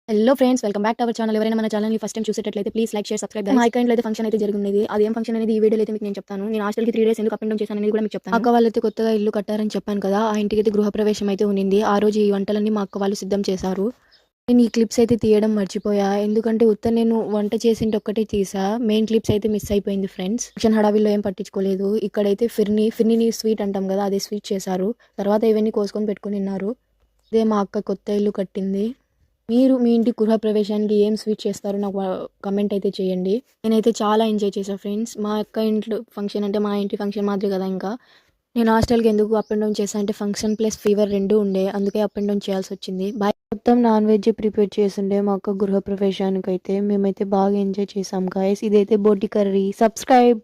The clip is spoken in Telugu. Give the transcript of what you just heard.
Hello friends, welcome back to our channel. ఎవరైనా మన ఛానల్ని ఫస్ట్ టైం చూసేటట్లయితే ప్లీజ్ లైక్, షేర్, సబ్స్క్రైబ్. మా అక్క ఇంట్లో అయితే ఫంక్షన్ అయితే జరిగింది. అది ఏం ఫంక్షన్ అనేది ఈ వీడియోలో అయితే మీకు నేను చెప్తాను. నేను హాస్టల్కి 3 డేస్ ఎందుకు అప్ అండ్ డౌన్ చేశాను అనేది కూడా మీకు చెప్తాను. అక్క వాళ్ళైతే కొత్తగా ఇల్లు కట్టారని చెప్పాను కదా, ఆ ఇంటికి అయితే గృహప్రవేశం అయితే ఉంది. ఆ రోజు ఈ వంటలన్నీ మా అక్క వాళ్ళు సిద్ధం చేశారు. నేను ఈ క్లిప్స్ అయితే తీయడం మర్చిపోయా, ఎందుకంటే నేను వంట చేసింటి ఒక్కటే తీసా. మెయిన్ క్లిప్స్ అయితే మిస్ అయిపోయింది ఫ్రెండ్స్. ఫంక్షన్ హడావిల్లో ఏం పట్టించుకోలేదు. ఇక్కడైతే ఫిర్ని స్వీట్ అంటాం కదా, అదే స్వీట్ చేశారు. తర్వాత ఇవన్నీ కోసుకొని పెట్టుకుని ఉన్నారు. ఇదే మా అక్క కొత్త ఇల్లు కట్టింది. మీరు మీ ఇంటి గృహప్రవేశానికి ఏం స్వీట్ చేస్తారో నాకు కమెంట్ అయితే చేయండి. నేనైతే చాలా ఎంజాయ్ చేశాను ఫ్రెండ్స్. మా అక్క ఇంట్లో ఫంక్షన్ అంటే మా ఇంటి ఫంక్షన్ మాదిరి కదా. ఇంకా నేను హాస్టల్కి ఎందుకు అప్ అండ్ డౌన్ చేశాను అంటే ఫంక్షన్ ప్లస్ ఫీవర్ 2 ఉండే, అందుకే అప్ అండ్ డౌన్ చేయాల్సి వచ్చింది. మొత్తం నాన్ వెజ్ ప్రిపేర్ చేసిండే మా అక్క గృహప్రవేశానికి అయితే. మేమైతే బాగా ఎంజాయ్ చేసాం గాయస్. ఇదైతే బోటి కర్రీ. సబ్స్క్రైబ్.